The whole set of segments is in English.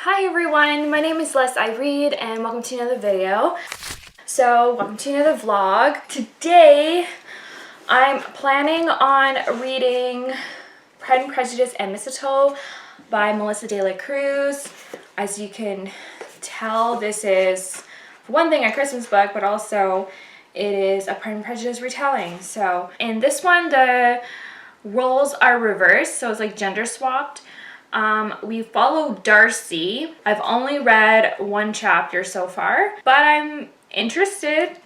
Hi everyone, my name is Les I Read and welcome to another video. Welcome to another vlog. Today I'm planning on reading Pride and Prejudice and Mistletoe by Melissa De La Cruz. As you can tell, this is, for one thing, a Christmas book, but also it is a Pride and Prejudice retelling. So in this one, the roles are reversed, so it's like gender swapped. We follow Darcy. I've only read one chapter so far, but I'm interested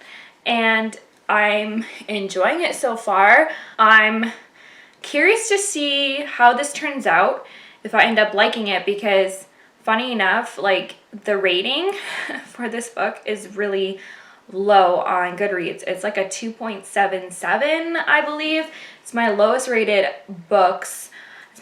and I'm enjoying it so far. I'm curious to see how this turns out, if I end up liking it, because funny enough, like the rating for this book is really low on Goodreads. It's like a 2.77, I believe. It's my lowest rated books.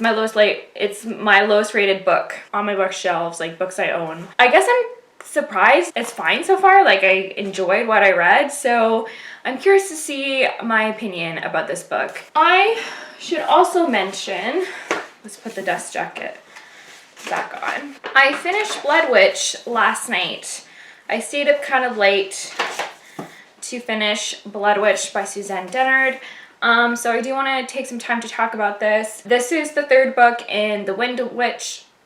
It's my lowest rated book on my bookshelves, like books I own. I guess I'm surprised. It's fine so far. Like, I enjoyed what I read, so I'm curious to see my opinion about this book. I should also mention, let's put the dust jacket back on. I finished Blood Witch last night. I stayed up kind of late to finish Blood Witch by Suzanne Dennard. So I do want to take some time to talk about this. This is the third book in the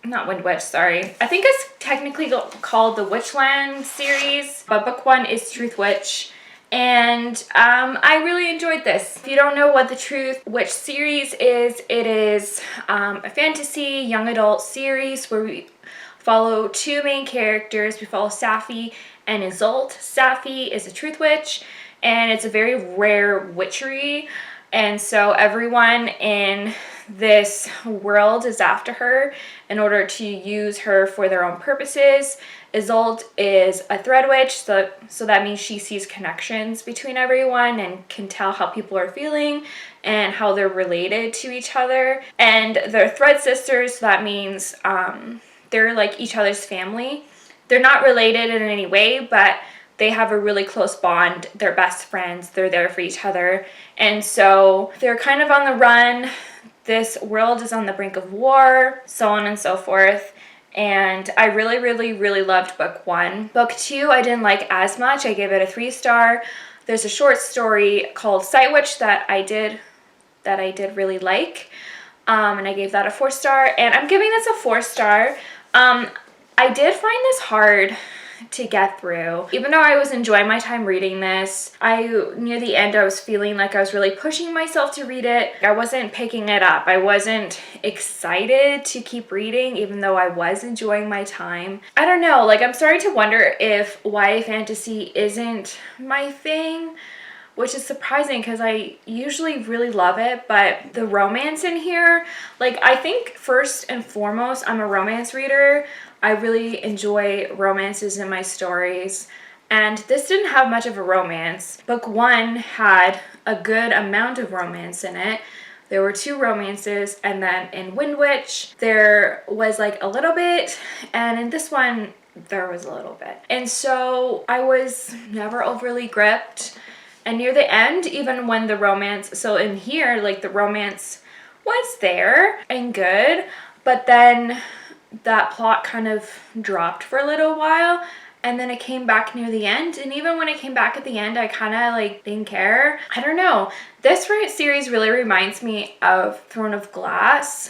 I think it's technically called the Witchland series, but book one is Truth Witch. And I really enjoyed this. If you don't know what the Truth Witch series is, it is a fantasy young adult series where we follow two main characters. We follow Sapphi and Isolde. Sapphi is a Truth Witch, and it's a very rare witchery, and so everyone in this world is after her in order to use her for their own purposes. Isolde is a thread witch, so that means she sees connections between everyone and can tell how people are feeling and how they're related to each other. And they're thread sisters, so that means they're like each other's family. They're not related in any way, but they have a really close bond. They're best friends. They're there for each other. And so they're kind of on the run. This world is on the brink of war, so on and so forth. And I really, really, really loved book one. Book two, I didn't like as much. I gave it a 3-star. There's a short story called Sight Witch that I did really like. And I gave that a 4-star. And I'm giving this a 4-star. I did find this hard to get through. Even though I was enjoying my time reading this, near the end I was feeling like I was really pushing myself to read it. I wasn't picking it up. I wasn't excited to keep reading, even though I was enjoying my time. I don't know, like I'm starting to wonder if YA fantasy isn't my thing, which is surprising because I usually really love it, but the romance in here, like I think first and foremost, I'm a romance reader. I really enjoy romances in my stories, and this didn't have much of a romance. Book one had a good amount of romance in it. There were 2 romances, and then in Wind Witch, there was like a little bit, and in this one, there was a little bit. And so I was never overly gripped. And near the end, even when the romance, so in here, like the romance was there and good, but then that plot kind of dropped for a little while, and then it came back near the end, and even when it came back at the end, I kind of like didn't care. I don't know. This series really reminds me of Throne of Glass,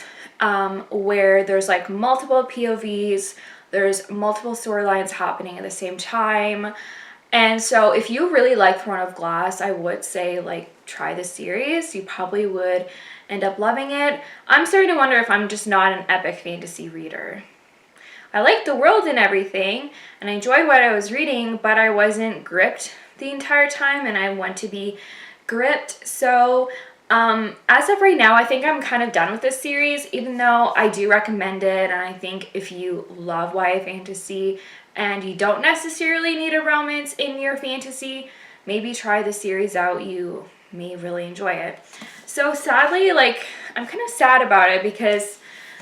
where there's like multiple POVs, there's multiple storylines happening at the same time. And so if you really like Throne of Glass, I would say like try the series. You probably would end up loving it. I'm starting to wonder if I'm just not an epic fantasy reader. I liked the world and everything, and I enjoyed what I was reading, but I wasn't gripped the entire time, and I want to be gripped. So as of right now, I think I'm kind of done with this series, even though I do recommend it, and I think if you love YA fantasy and you don't necessarily need a romance in your fantasy, maybe try the series out. You may really enjoy it. So sadly, like, I'm kind of sad about it because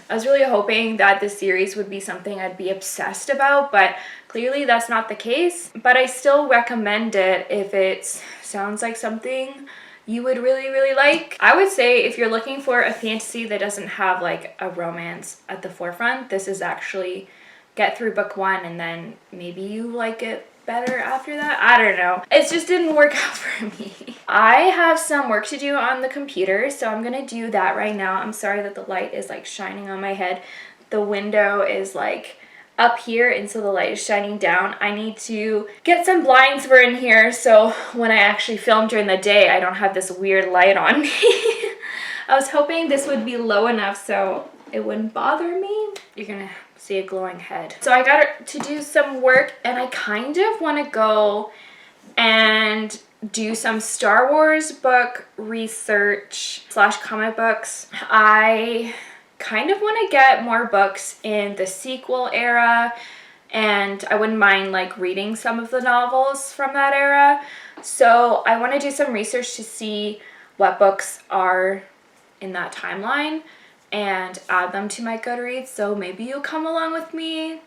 I was really hoping that this series would be something I'd be obsessed about, but clearly that's not the case. But I still recommend it if it sounds like something you would really, really like. I would say if you're looking for a fantasy that doesn't have like a romance at the forefront, this is actually get through book 1 and then maybe you like it better after that. I don't know. It just didn't work out for me. I have some work to do on the computer, so I'm gonna do that right now. I'm sorry that the light is like shining on my head. The window is like up here, and so the light is shining down. I need to get some blinds for in here, so when I actually film during the day, I don't have this weird light on me. I was hoping this would be low enough so it wouldn't bother me. You're gonna see a glowing head. So I got to do some work, and I kind of want to go and do some Star Wars book research / comic books. I kind of want to get more books in the sequel era, and I wouldn't mind like reading some of the novels from that era. So I want to do some research to see what books are in that timeline and add them to my Goodreads. So maybe you'll come along with me.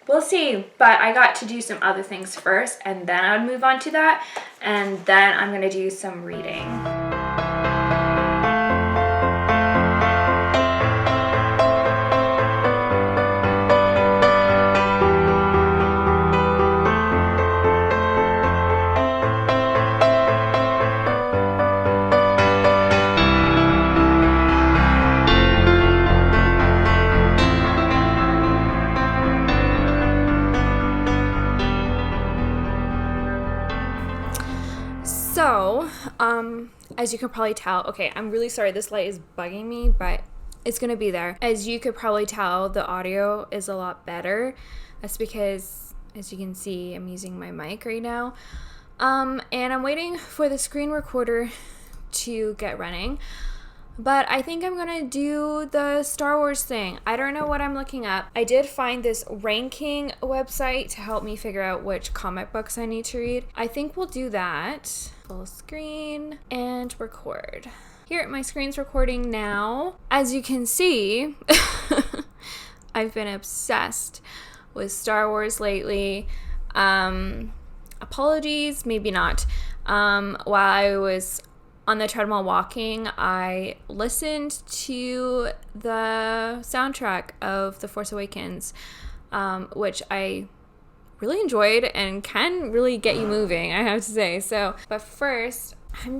We'll see. But I got to do some other things first, and then I would move on to that, and then I'm going to do some reading. So, as you can probably tell, okay, I'm really sorry this light is bugging me, but it's gonna be there. As you could probably tell, the audio is a lot better. That's because, as you can see, I'm using my mic right now. And I'm waiting for the screen recorder to get running. But I think I'm gonna do the Star Wars thing. I don't know what I'm looking up. I did find this ranking website to help me figure out which comic books I need to read. I think we'll do that. Full screen and record. Here, my screen's recording now. As you can see, I've been obsessed with Star Wars lately. Apologies, maybe not. While I was on the treadmill walking, I listened to the soundtrack of The Force Awakens, which I really enjoyed and can really get you moving, I have to say. So, but first, I'm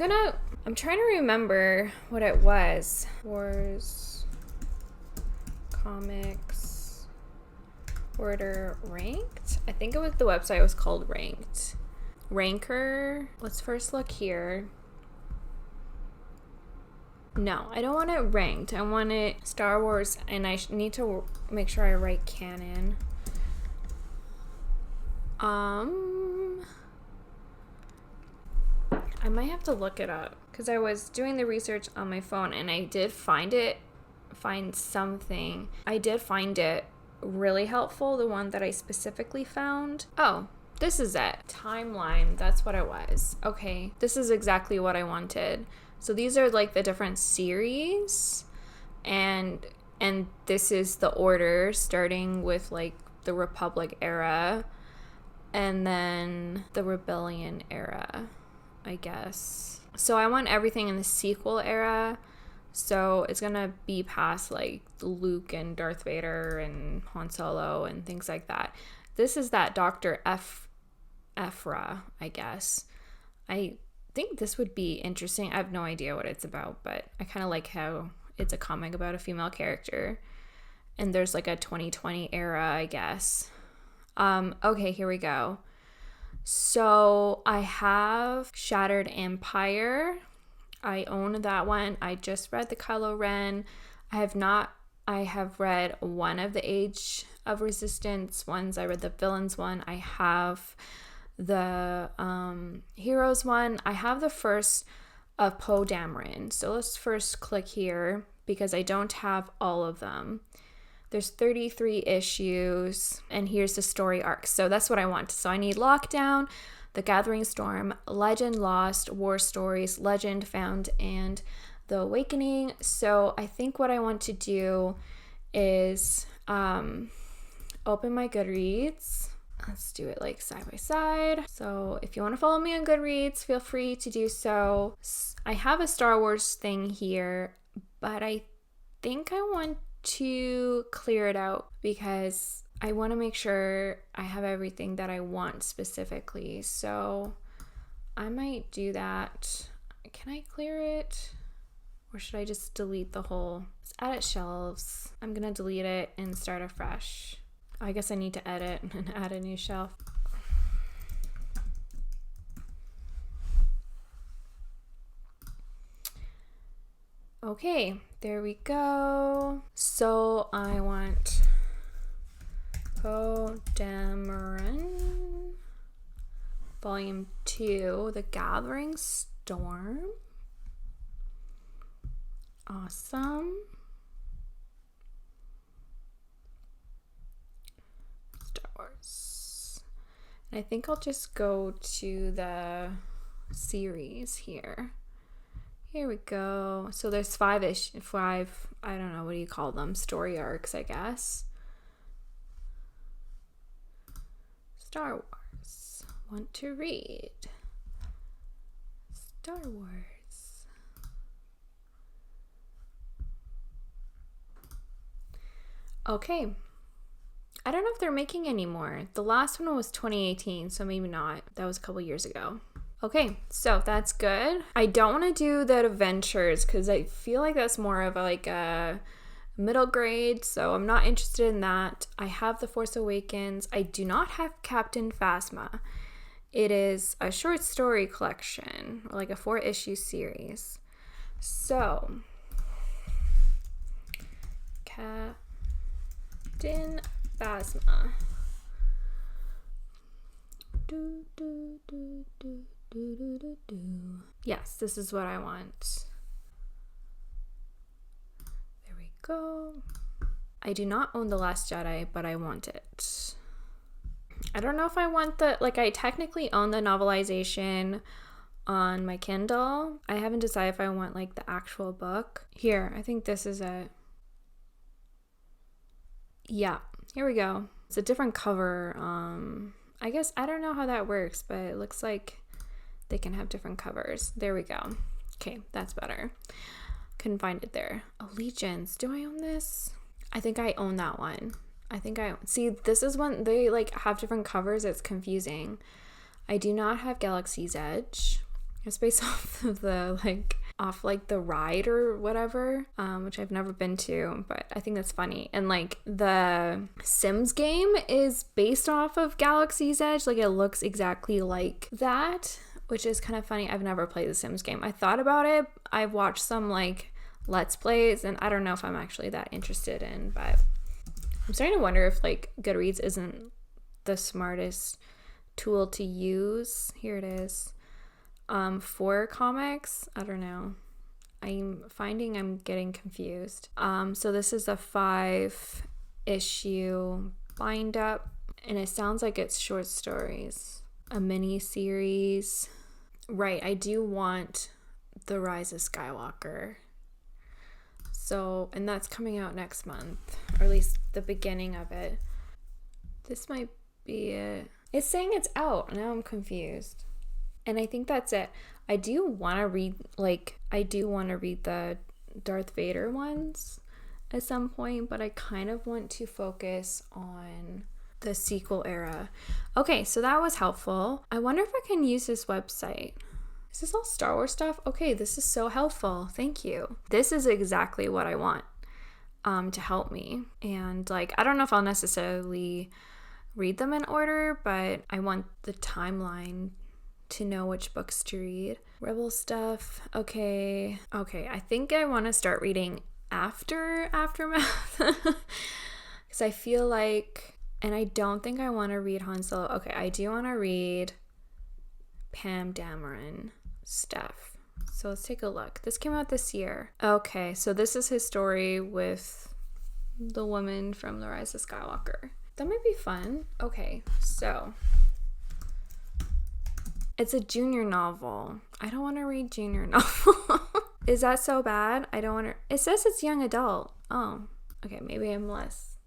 trying to remember what it was. Wars Comics Order Ranked? I think it was, the website was called Ranked. Ranker. Let's first look here. No, I don't want it ranked. I want it Star Wars, and I need to make sure I write canon. I might have to look it up because I was doing the research on my phone, and I did find something. I did find it really helpful, the one that I specifically found. Oh, this is it. Timeline, that's what it was. Okay, this is exactly what I wanted. So these are like the different series, and this is the order, starting with like the Republic era and then the Rebellion era, I guess. So I want everything in the sequel era. So it's gonna be past like Luke and Darth Vader and Han Solo and things like that. This is that Dr. Ephra, I guess. I think this would be interesting. I have no idea what it's about, but I kind of like how it's a comic about a female character. And there's like a 2020 era, I guess. Okay, here we go. So I have Shattered Empire. I own that one. I just read the Kylo Ren. I have read one of the Age of Resistance ones. I read the Villains one. I have the Heroes one. I have the first of Poe Dameron. So let's first click here because I don't have all of them. There's 33 issues, and here's the story arc. So that's what I want. So I need Lockdown, The Gathering Storm, Legend Lost, War Stories, Legend Found, and The Awakening. So I think what I want to do is open my Goodreads. Let's do it like side by side. So if you want to follow me on Goodreads, feel free to do so. I have a Star Wars thing here, but I think I want to clear it out because I want to make sure I have everything that I want specifically. So I might do that. Can I clear it? Or should I just delete the whole? Let's edit shelves. I'm going to delete it and start afresh. I guess I need to edit and add a new shelf. Okay, there we go. So I want Dameron, Volume 2, The Gathering Storm. Awesome. Star Wars. And I think I'll just go to the series here. Here we go. So there's five, I don't know, what do you call them? Story arcs, I guess. Star Wars. Want to read. Star Wars. Okay. I don't know if they're making any more. The last one was 2018, so maybe not. That was a couple years ago. Okay, so that's good. I don't want to do the adventures because I feel like that's more of a middle grade, so I'm not interested in that. I have The Force Awakens. I do not have Captain Phasma. It is a short story collection, like a 4-issue series. So, Captain Phasma. Yes, this is what I want. There we go. I do not own The Last Jedi, but I want it. I don't know if I want I technically own the novelization on my Kindle. I haven't decided if I want the actual book. Here, I think this is it. Yeah, here we go. It's a different cover. I guess I don't know how that works, but it looks like they can have different covers. There we go. Okay, that's better. Couldn't find it there. Allegiance. Do I own this? I think I own that one. See, this is when they have different covers. It's confusing. I do not have Galaxy's Edge. It's based off of the the ride or whatever, which I've never been to, but I think that's funny. And the Sims game is based off of Galaxy's Edge. It looks exactly like that, which is kind of funny. I've never played the Sims game. I thought about it. I've watched some Let's Plays, and I don't know if I'm actually that interested in, but I'm starting to wonder if Goodreads isn't the smartest tool to use. Here it is. For comics, I don't know. I'm finding I'm getting confused. So this is a 5-issue bind up, and it sounds like it's short stories, a mini series. Right, I do want The Rise of Skywalker. So, and that's coming out next month, or at least the beginning of it. This might be it. It's saying it's out. Now I'm confused. And I think that's it. I do want to read the Darth Vader ones at some point, but I kind of want to focus on the sequel era. Okay, so that was helpful. I wonder if I can use this website. Is this all Star Wars stuff? Okay, this is so helpful. Thank you. This is exactly what I want to help me. And I don't know if I'll necessarily read them in order, but I want the timeline to know which books to read. Rebel stuff. Okay, I think I want to start reading after Aftermath because I feel and I don't think I want to read Han Solo. Okay, I do want to read Pam Dameron stuff. So let's take a look. This came out this year. Okay, so this is his story with the woman from The Rise of Skywalker. That might be fun. Okay, so it's a junior novel. I don't want to read junior novel. Is that so bad? I don't want to. It says it's young adult. Oh, okay. Maybe I'm less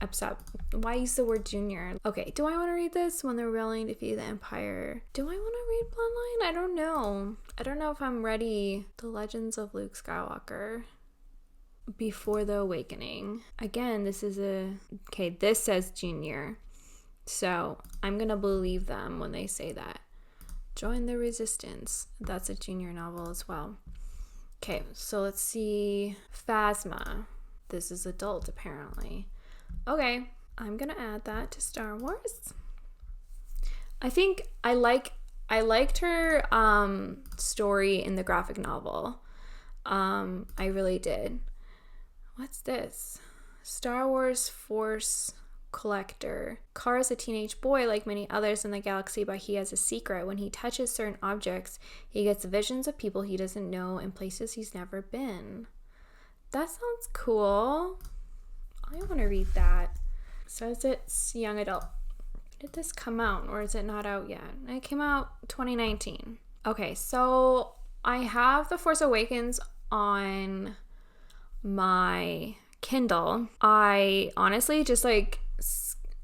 upset. Why use the word junior? Okay, do I want to read this? When the Rebellion defeated the Empire. Do I want to read Bloodline? I don't know. I don't know if I'm ready. The Legends of Luke Skywalker. Before the Awakening. Again, this says junior. So I'm going to believe them when they say that. Join the Resistance. That's a junior novel as well. Okay, so let's see. Phasma. This is adult, apparently. Okay, I'm going to add that to Star Wars. I think I liked her story in the graphic novel. I really did. What's this? Star Wars Force Collector. Carr is a teenage boy like many others in the galaxy, but he has a secret. When he touches certain objects, he gets visions of people he doesn't know and places he's never been. That sounds cool. I want to read that. Says it's young adult. Did this come out, or is it not out yet? It came out 2019. Okay, so I have The Force Awakens on my Kindle. I honestly just like,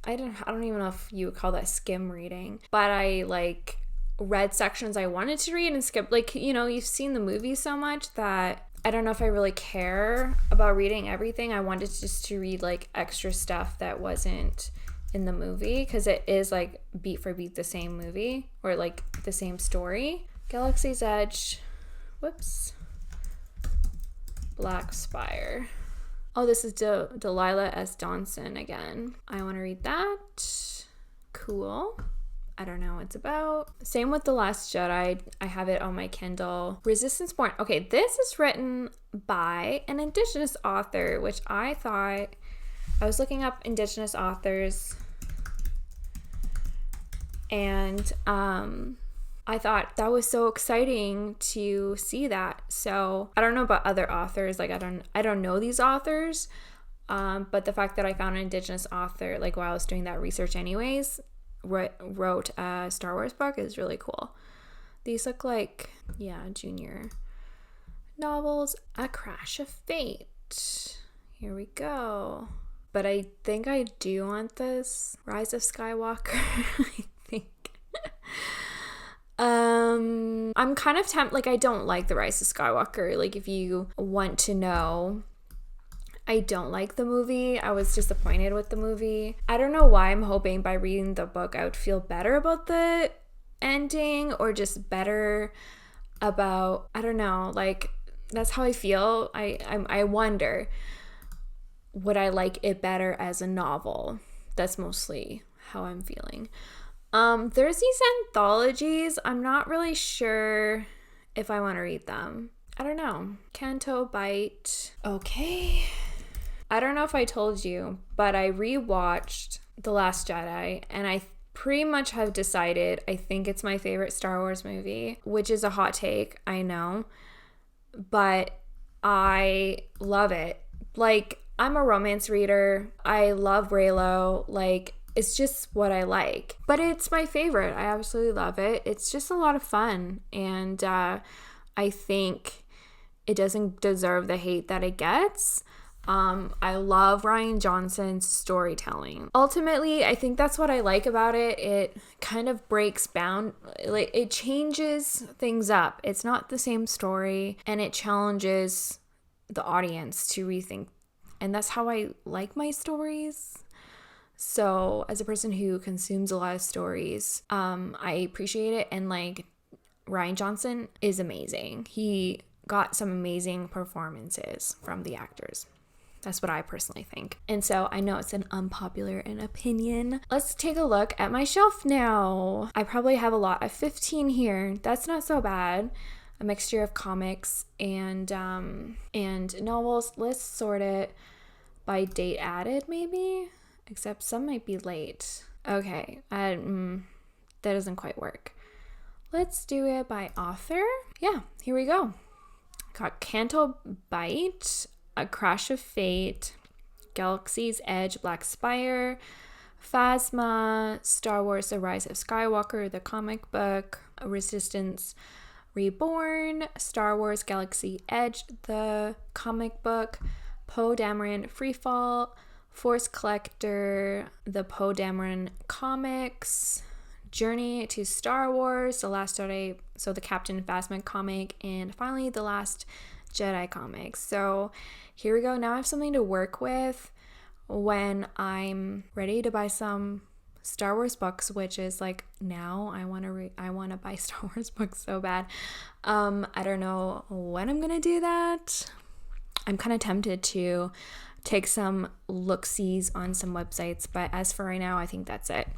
I don't even know if you would call that skim reading, but I like read sections I wanted to read and skip. Like, you know, you've seen the movie so much that I don't know if I really care about reading everything. I wanted just to read like extra stuff that wasn't in the movie, because it is like beat for beat the same movie, or like the same story. Galaxy's Edge. Whoops. Black Spire. Oh, this is Delilah S. Johnson again. I want to read that. Cool. I don't know what it's about. Same with The Last Jedi. I have it on my Kindle. Resistance Born. Okay, this is written by an Indigenous author, which I thought... I was looking up Indigenous authors, and I thought that was so exciting to see that. So I don't know about other authors. Like, I don't know these authors, but the fact that I found an Indigenous author, like while I was doing that research anyways, wrote a Star Wars book is really cool. These look like, yeah, junior novels. A Crash of Fate. Here we go. But I think I do want this. Rise of Skywalker, I think. I'm kind of tempted, like, I don't like the Rise of Skywalker. Like, if you want to know, I don't like the movie. I was disappointed with the movie. I don't know why. I'm hoping by reading the book I would feel better about the ending, or just better about, I don't know, like, that's how I feel. I wonder, would I like it better as a novel? That's mostly how I'm feeling. There's these anthologies. I'm not really sure if I want to read them. I don't know. Canto Bite. Okay. I don't know if I told you, but I rewatched The Last Jedi, and I pretty much have decided I think it's my favorite Star Wars movie, which is a hot take, I know, but I love it. Like, I'm a romance reader. I love Reylo. Like, it's just what I like. But it's my favorite. I absolutely love it. It's just a lot of fun. And I think it doesn't deserve the hate that it gets. I love Rian Johnson's storytelling. Ultimately, I think that's what I like about it. It kind of breaks like, it changes things up. It's not the same story, and it challenges the audience to rethink. And that's how I like my stories. So as a person who consumes a lot of stories, I appreciate it. And like, Rian Johnson is amazing. He got some amazing performances from the actors. That's what I personally think. And so I know it's an unpopular opinion. Let's take a look at my shelf now. I probably have a lot of 15 here. That's not so bad. A mixture of comics and novels. Let's sort it by date added, maybe? Except some might be late. Okay, that doesn't quite work. Let's do it by author. Yeah, here we go. Got Canto Bite, A Crash of Fate, Galaxy's Edge, Black Spire, Phasma, Star Wars The Rise of Skywalker, the comic book, Resistance Reborn, Star Wars Galaxy Edge, the comic book, Poe Dameron Freefall, Force Collector, the Poe Dameron comics, Journey to Star Wars, The Last Jedi, so the Captain Phasma comic, and finally The Last Jedi comics. So here we go. Now I have something to work with when I'm ready to buy some Star Wars books, which is like now I want to buy Star Wars books so bad. I don't know when I'm gonna do that. I'm kind of tempted to take some look-sees on some websites, but as for right now, I think that's it.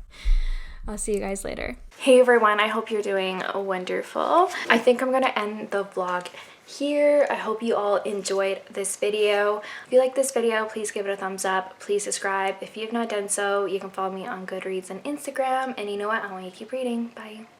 I'll see you guys later. Hey everyone, I hope you're doing wonderful. I think I'm gonna end the vlog here. I hope you all enjoyed this video. If you like this video, please give it a thumbs up. Please subscribe. If you have not done so, you can follow me on Goodreads and Instagram. And you know what? I want you to keep reading. Bye.